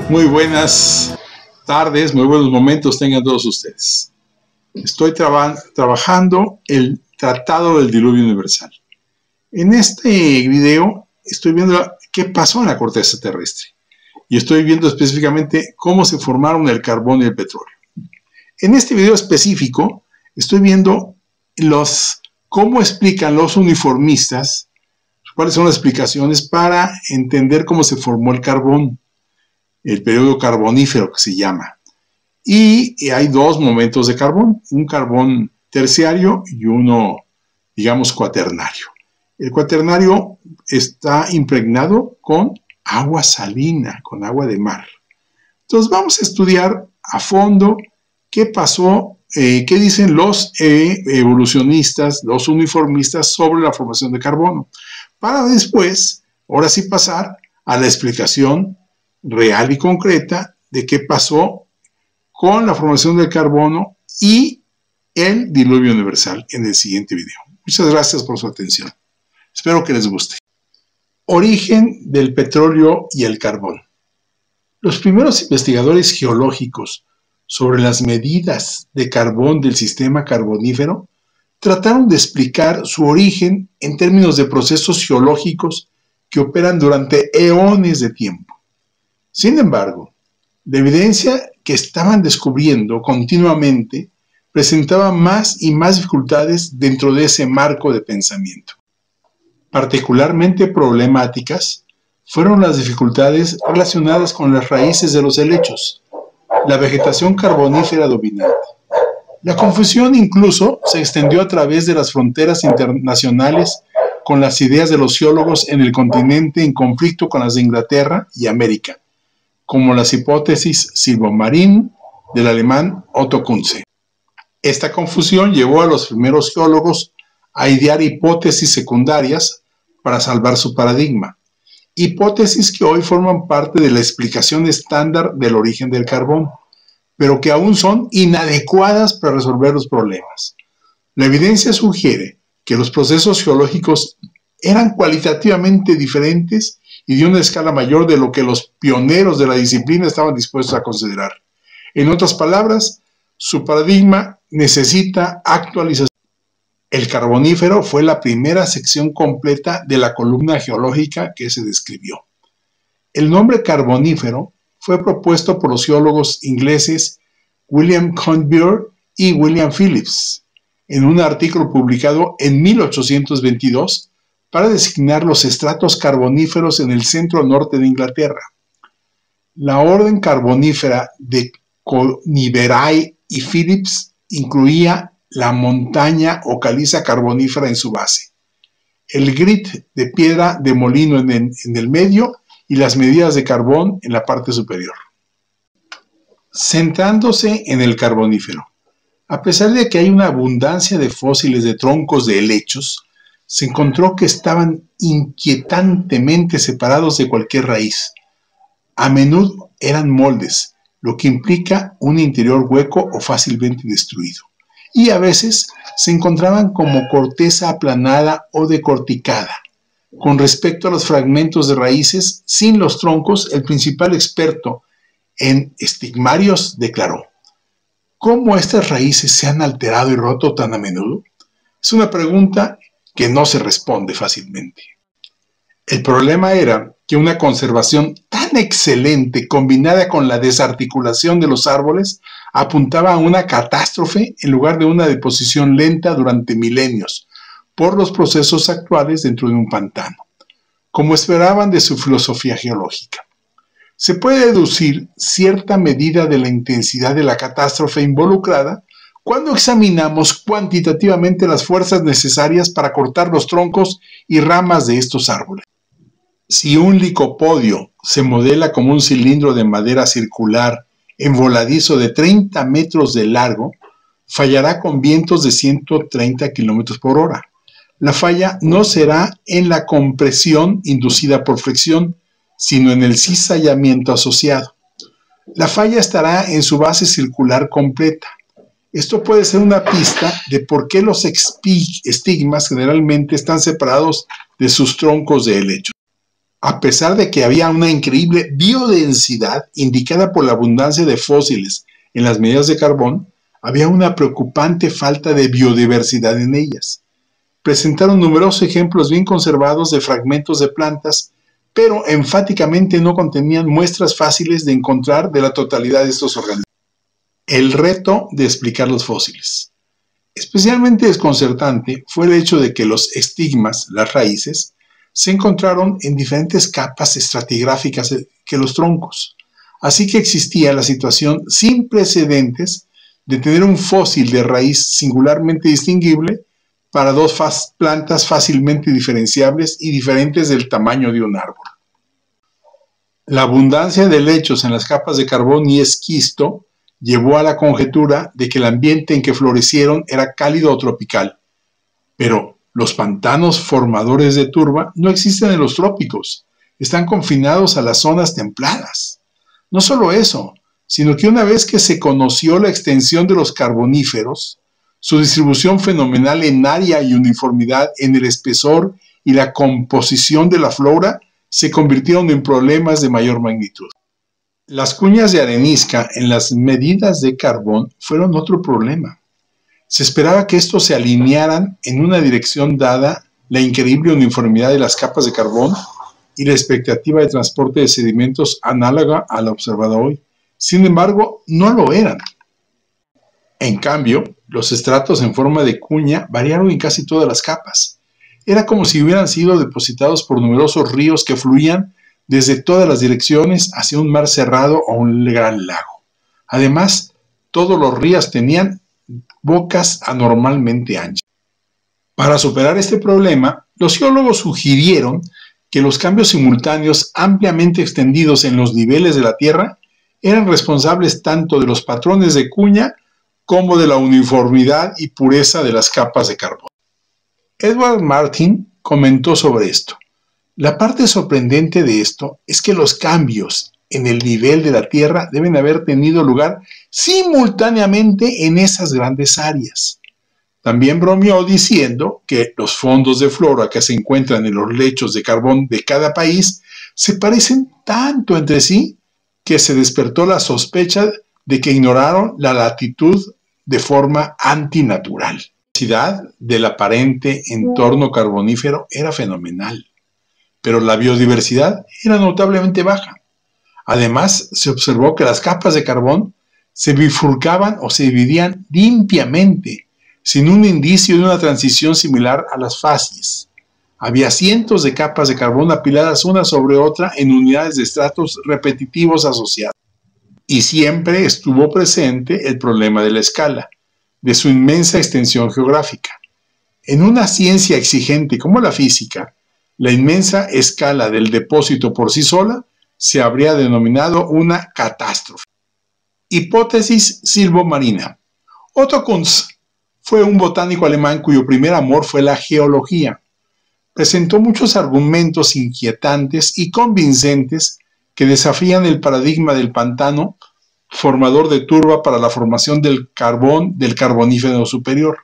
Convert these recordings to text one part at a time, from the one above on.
Muy buenas tardes, muy buenos momentos tengan todos ustedes. Estoy trabajando el Tratado del Diluvio Universal. En este video estoy viendo qué pasó en la corteza terrestre y estoy viendo específicamente cómo se formaron el carbón y el petróleo. En este video específico estoy viendo cómo explican los uniformistas, cuáles son las explicaciones para entender cómo se formó el carbón, el periodo carbonífero que se llama. Y hay dos momentos de carbón, un carbón terciario y uno, digamos, cuaternario. El cuaternario está impregnado con agua salina, con agua de mar. Entonces vamos a estudiar a fondo qué pasó, qué dicen los evolucionistas, los uniformistas sobre la formación de carbono, para después, ahora sí, pasar a la explicación real y concreta de qué pasó con la formación del carbono y el diluvio universal en el siguiente video. Muchas gracias por su atención. Espero que les guste. Origen del petróleo y el carbón. Los primeros investigadores geológicos sobre las medidas de carbón del sistema carbonífero trataron de explicar su origen en términos de procesos geológicos que operan durante eones de tiempo. Sin embargo, la evidencia que estaban descubriendo continuamente presentaba más y más dificultades dentro de ese marco de pensamiento. Particularmente problemáticas fueron las dificultades relacionadas con las raíces de los helechos, la vegetación carbonífera dominante. La confusión incluso se extendió a través de las fronteras internacionales con las ideas de los geólogos en el continente en conflicto con las de Inglaterra y América, como las hipótesis silvomarín del alemán Otto Kunze. Esta confusión llevó a los primeros geólogos a idear hipótesis secundarias para salvar su paradigma, hipótesis que hoy forman parte de la explicación estándar del origen del carbón, pero que aún son inadecuadas para resolver los problemas. La evidencia sugiere que los procesos geológicos eran cualitativamente diferentes y de una escala mayor de lo que los pioneros de la disciplina estaban dispuestos a considerar. En otras palabras, su paradigma necesita actualización. El Carbonífero fue la primera sección completa de la columna geológica que se describió. El nombre Carbonífero fue propuesto por los geólogos ingleses William Conbeer y William Phillips en un artículo publicado en 1822 para designar los estratos carboníferos en el centro norte de Inglaterra. La orden carbonífera de Coniberae y Phillips incluía la montaña o caliza carbonífera en su base, el grit de piedra de molino en el medio y las medidas de carbón en la parte superior. Centrándose en el Carbonífero, a pesar de que hay una abundancia de fósiles de troncos de helechos, se encontró que estaban inquietantemente separados de cualquier raíz. A menudo eran moldes, lo que implica un interior hueco o fácilmente destruido, y a veces se encontraban como corteza aplanada o decorticada. Con respecto a los fragmentos de raíces sin los troncos, el principal experto en estigmarios declaró: ¿cómo estas raíces se han alterado y roto tan a menudo? Es una pregunta que no se responde fácilmente. El problema era que una conservación tan excelente combinada con la desarticulación de los árboles apuntaba a una catástrofe en lugar de una deposición lenta durante milenios por los procesos actuales dentro de un pantano, como esperaban de su filosofía geológica. Se puede deducir cierta medida de la intensidad de la catástrofe involucrada cuando examinamos cuantitativamente las fuerzas necesarias para cortar los troncos y ramas de estos árboles. Si un licopodio se modela como un cilindro de madera circular envoladizo de 30 metros de largo, fallará con vientos de 130 km por hora. La falla no será en la compresión inducida por fricción, sino en el cizallamiento asociado. La falla estará en su base circular completa. Esto puede ser una pista de por qué los estigmas generalmente están separados de sus troncos de helecho. A pesar de que había una increíble biodensidad indicada por la abundancia de fósiles en las medidas de carbón, había una preocupante falta de biodiversidad en ellas. Presentaron numerosos ejemplos bien conservados de fragmentos de plantas, pero enfáticamente no contenían muestras fáciles de encontrar de la totalidad de estos organismos. El reto de explicar los fósiles. Especialmente desconcertante fue el hecho de que los estigmas, las raíces, se encontraron en diferentes capas estratigráficas que los troncos. Así que existía la situación sin precedentes de tener un fósil de raíz singularmente distinguible para dos plantas fácilmente diferenciables y diferentes del tamaño de un árbol. La abundancia de helechos en las capas de carbón y esquisto llevó a la conjetura de que el ambiente en que florecieron era cálido o tropical. Pero los pantanos formadores de turba no existen en los trópicos, están confinados a las zonas templadas. No solo eso, sino que una vez que se conoció la extensión de los carboníferos, su distribución fenomenal en área y uniformidad en el espesor y la composición de la flora se convirtieron en problemas de mayor magnitud. Las cuñas de arenisca en las medidas de carbón fueron otro problema. Se esperaba que estos se alinearan en una dirección dada la increíble uniformidad de las capas de carbón y la expectativa de transporte de sedimentos análoga a la observada hoy. Sin embargo, no lo eran. En cambio, los estratos en forma de cuña variaron en casi todas las capas. Era como si hubieran sido depositados por numerosos ríos que fluían desde todas las direcciones hacia un mar cerrado o un gran lago. Además, todos los ríos tenían bocas anormalmente anchas. Para superar este problema, los geólogos sugirieron que los cambios simultáneos ampliamente extendidos en los niveles de la Tierra eran responsables tanto de los patrones de cuña como de la uniformidad y pureza de las capas de carbón. Edward Martin comentó sobre esto. La parte sorprendente de esto es que los cambios en el nivel de la Tierra deben haber tenido lugar simultáneamente en esas grandes áreas. También bromeó diciendo que los fondos de flora que se encuentran en los lechos de carbón de cada país se parecen tanto entre sí que se despertó la sospecha de que ignoraron la latitud de forma antinatural. La densidad del aparente entorno carbonífero era fenomenal, pero la biodiversidad era notablemente baja. Además, se observó que las capas de carbón se bifurcaban o se dividían limpiamente, sin un indicio de una transición similar a las facies. Había cientos de capas de carbón apiladas una sobre otra en unidades de estratos repetitivos asociados. Y siempre estuvo presente el problema de la escala, de su inmensa extensión geográfica. En una ciencia exigente como la física, la inmensa escala del depósito por sí sola se habría denominado una catástrofe. Hipótesis silvomarina. Otto Kunz fue un botánico alemán cuyo primer amor fue la geología. Presentó muchos argumentos inquietantes y convincentes que desafían el paradigma del pantano, formador de turba para la formación del carbón del carbonífero superior.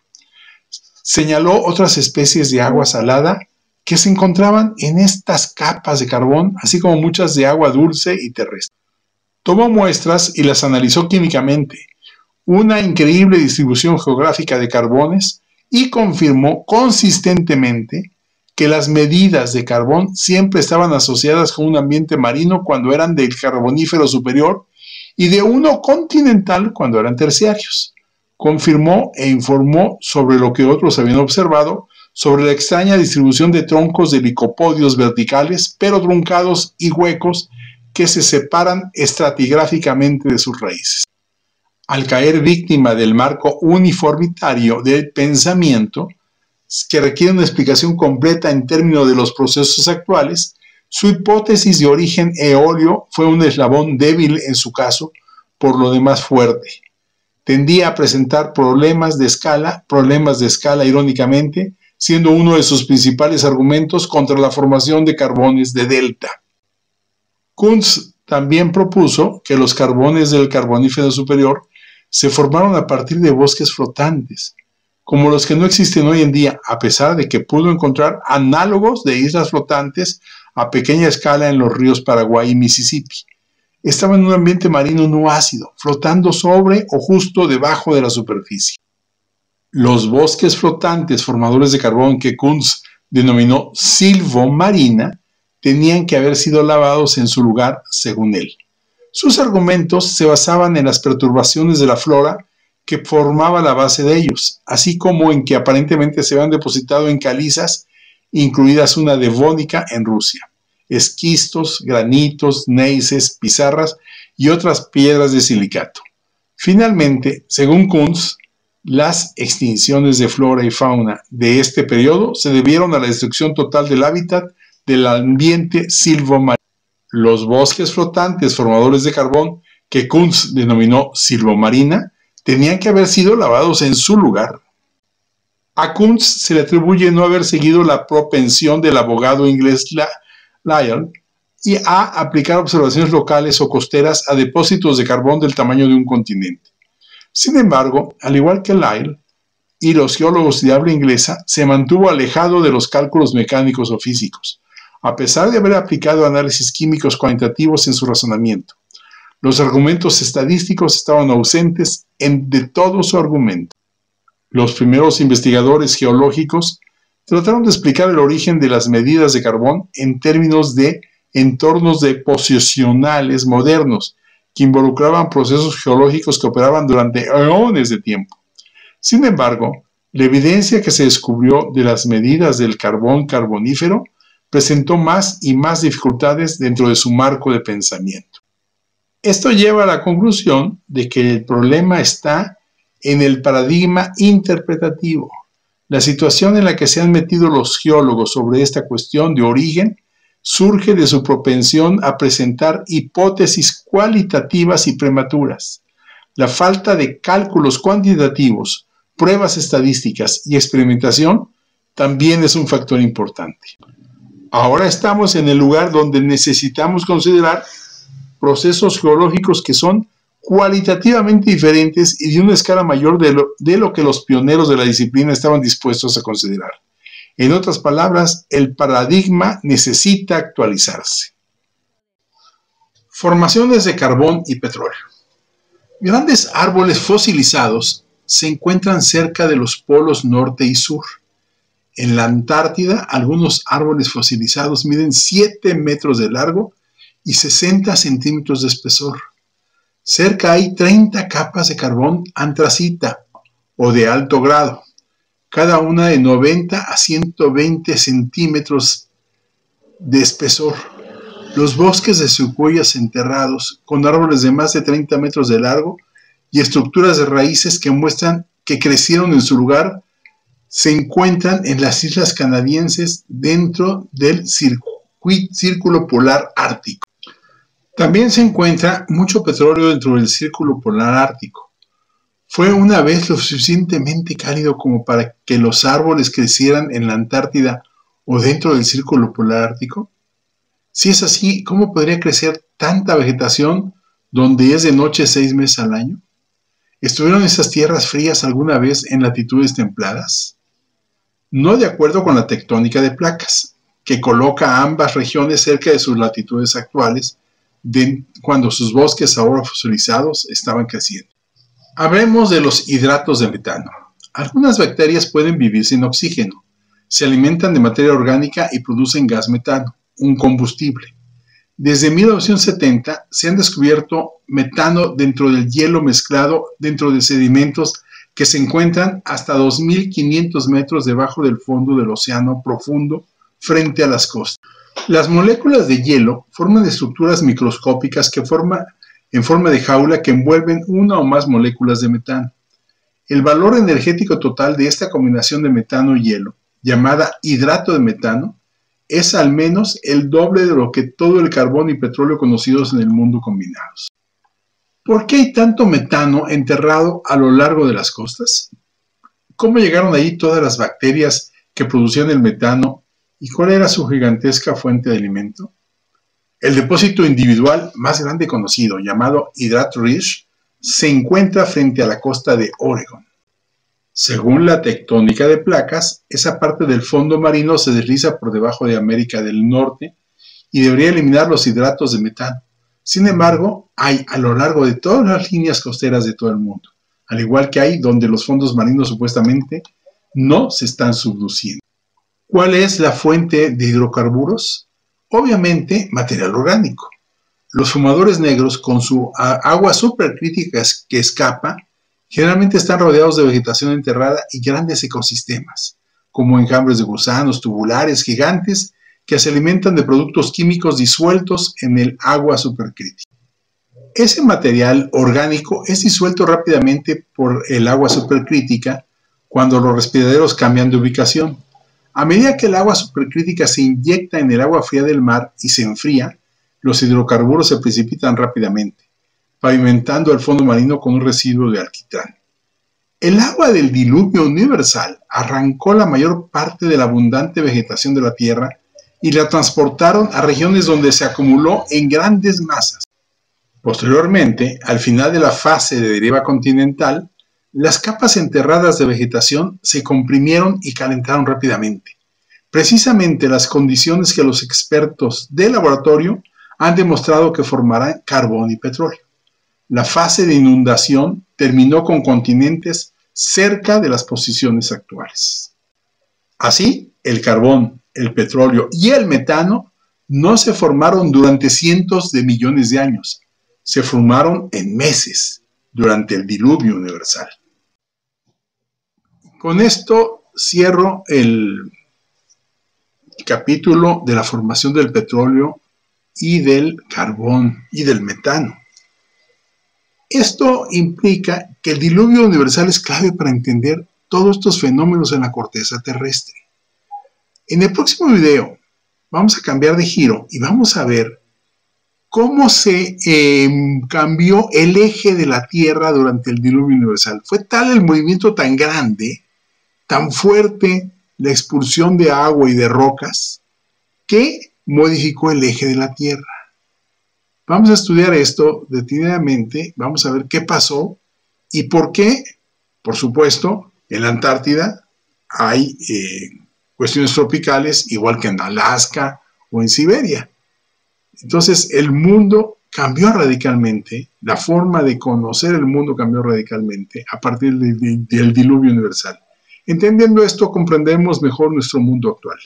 Señaló otras especies de agua salada que se encontraban en estas capas de carbón, así como muchas de agua dulce y terrestre. Tomó muestras y las analizó químicamente, una increíble distribución geográfica de carbones, y confirmó consistentemente que las medidas de carbón siempre estaban asociadas con un ambiente marino cuando eran del carbonífero superior y de uno continental cuando eran terciarios. Confirmó e informó sobre lo que otros habían observado sobre la extraña distribución de troncos de licopodios verticales, pero truncados y huecos que se separan estratigráficamente de sus raíces. Al caer víctima del marco uniformitario del pensamiento, que requiere una explicación completa en términos de los procesos actuales, su hipótesis de origen eóleo fue un eslabón débil en su caso, por lo demás fuerte. Tendía a presentar problemas de escala irónicamente, siendo uno de sus principales argumentos contra la formación de carbones de delta. Kunz también propuso que los carbones del carbonífero superior se formaron a partir de bosques flotantes, como los que no existen hoy en día, a pesar de que pudo encontrar análogos de islas flotantes a pequeña escala en los ríos Paraguay y Mississippi. Estaba en un ambiente marino no ácido, flotando sobre o justo debajo de la superficie. Los bosques flotantes formadores de carbón que Kunz denominó silvomarina tenían que haber sido lavados en su lugar, según él. Sus argumentos se basaban en las perturbaciones de la flora que formaba la base de ellos, así como en que aparentemente se habían depositado en calizas, incluidas una devónica en Rusia, esquistos, granitos, gneisses, pizarras y otras piedras de silicato. Finalmente, según Kunz, las extinciones de flora y fauna de este periodo se debieron a la destrucción total del hábitat del ambiente silvomarino. Los bosques flotantes formadores de carbón, que Kunz denominó silvomarina, tenían que haber sido lavados en su lugar. A Kunz se le atribuye no haber seguido la propensión del abogado inglés Lyell y a aplicar observaciones locales o costeras a depósitos de carbón del tamaño de un continente. Sin embargo, al igual que Lyell y los geólogos de habla inglesa, se mantuvo alejado de los cálculos mecánicos o físicos, a pesar de haber aplicado análisis químicos cuantitativos en su razonamiento. Los argumentos estadísticos estaban ausentes de todo su argumento. Los primeros investigadores geológicos trataron de explicar el origen de las medidas de carbón en términos de entornos deposicionales modernos que involucraban procesos geológicos que operaban durante eones de tiempo. Sin embargo, la evidencia que se descubrió de las medidas del carbón carbonífero presentó más y más dificultades dentro de su marco de pensamiento. Esto lleva a la conclusión de que el problema está en el paradigma interpretativo. La situación en la que se han metido los geólogos sobre esta cuestión de origen surge de su propensión a presentar hipótesis cualitativas y prematuras. La falta de cálculos cuantitativos, pruebas estadísticas y experimentación también es un factor importante. Ahora estamos en el lugar donde necesitamos considerar procesos geológicos que son cualitativamente diferentes y de una escala mayor de lo que los pioneros de la disciplina estaban dispuestos a considerar. En otras palabras, el paradigma necesita actualizarse. Formaciones de carbón y petróleo. Grandes árboles fosilizados se encuentran cerca de los polos norte y sur. En la Antártida, algunos árboles fosilizados miden 7 metros de largo y 60 centímetros de espesor. Cerca hay 30 capas de carbón antracita o de alto grado, cada una de 90 a 120 centímetros de espesor. Los bosques de secuoyas enterrados, con árboles de más de 30 metros de largo y estructuras de raíces que muestran que crecieron en su lugar, se encuentran en las islas canadienses dentro del Círculo Polar Ártico. También se encuentra mucho petróleo dentro del Círculo Polar Ártico. ¿Fue una vez lo suficientemente cálido como para que los árboles crecieran en la Antártida o dentro del Círculo Polar Ártico? Si es así, ¿cómo podría crecer tanta vegetación donde es de noche 6 meses al año? ¿Estuvieron esas tierras frías alguna vez en latitudes templadas? No de acuerdo con la tectónica de placas, que coloca a ambas regiones cerca de sus latitudes actuales, cuando sus bosques ahora fosilizados estaban creciendo. Hablemos de los hidratos de metano. Algunas bacterias pueden vivir sin oxígeno, se alimentan de materia orgánica y producen gas metano, un combustible. Desde 1970 se han descubierto metano dentro del hielo mezclado dentro de sedimentos que se encuentran hasta 2.500 metros debajo del fondo del océano profundo frente a las costas. Las moléculas de hielo forman estructuras microscópicas en forma de jaula que envuelven una o más moléculas de metano. El valor energético total de esta combinación de metano y hielo, llamada hidrato de metano, es al menos el doble de lo que todo el carbón y petróleo conocidos en el mundo combinados. ¿Por qué hay tanto metano enterrado a lo largo de las costas? ¿Cómo llegaron allí todas las bacterias que producían el metano y cuál era su gigantesca fuente de alimento? El depósito individual más grande conocido, llamado Hydrat Ridge, se encuentra frente a la costa de Oregon. Según la tectónica de placas, esa parte del fondo marino se desliza por debajo de América del Norte y debería eliminar los hidratos de metano. Sin embargo, hay a lo largo de todas las líneas costeras de todo el mundo, al igual que hay donde los fondos marinos supuestamente no se están subduciendo. ¿Cuál es la fuente de hidrocarburos? Obviamente, material orgánico. Los fumadores negros, con su agua supercrítica que escapa, generalmente están rodeados de vegetación enterrada y grandes ecosistemas, como enjambres de gusanos tubulares gigantes que se alimentan de productos químicos disueltos en el agua supercrítica. Ese material orgánico es disuelto rápidamente por el agua supercrítica cuando los respiraderos cambian de ubicación. A medida que el agua supercrítica se inyecta en el agua fría del mar y se enfría, los hidrocarburos se precipitan rápidamente, pavimentando el fondo marino con un residuo de alquitrán. El agua del diluvio universal arrancó la mayor parte de la abundante vegetación de la Tierra y la transportaron a regiones donde se acumuló en grandes masas. Posteriormente, al final de la fase de deriva continental, las capas enterradas de vegetación se comprimieron y calentaron rápidamente. Precisamente las condiciones que los expertos de laboratorio han demostrado que formarán carbón y petróleo. La fase de inundación terminó con continentes cerca de las posiciones actuales. Así, el carbón, el petróleo y el metano no se formaron durante cientos de millones de años, se formaron en meses durante el diluvio universal. Con esto cierro el capítulo de la formación del petróleo y del carbón y del metano. Esto implica que el diluvio universal es clave para entender todos estos fenómenos en la corteza terrestre. En el próximo video vamos a cambiar de giro y vamos a ver cómo se cambió el eje de la Tierra durante el diluvio universal. Fue tal el movimiento tan grande, tan fuerte la expulsión de agua y de rocas, que modificó el eje de la Tierra. Vamos a estudiar esto detenidamente, vamos a ver qué pasó y por qué, por supuesto, en la Antártida hay cuestiones tropicales, igual que en Alaska o en Siberia. Entonces, el mundo cambió radicalmente, la forma de conocer el mundo cambió radicalmente a partir del diluvio universal. Entendiendo esto, comprendemos mejor nuestro mundo actual.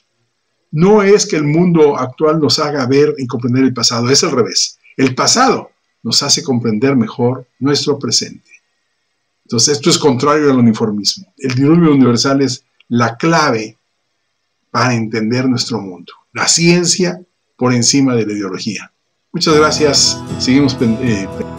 No es que el mundo actual nos haga ver y comprender el pasado, es al revés. El pasado nos hace comprender mejor nuestro presente. Entonces, esto es contrario al uniformismo. El diluvio universal es la clave para entender nuestro mundo. La ciencia por encima de la ideología. Muchas gracias. Seguimos pendientes.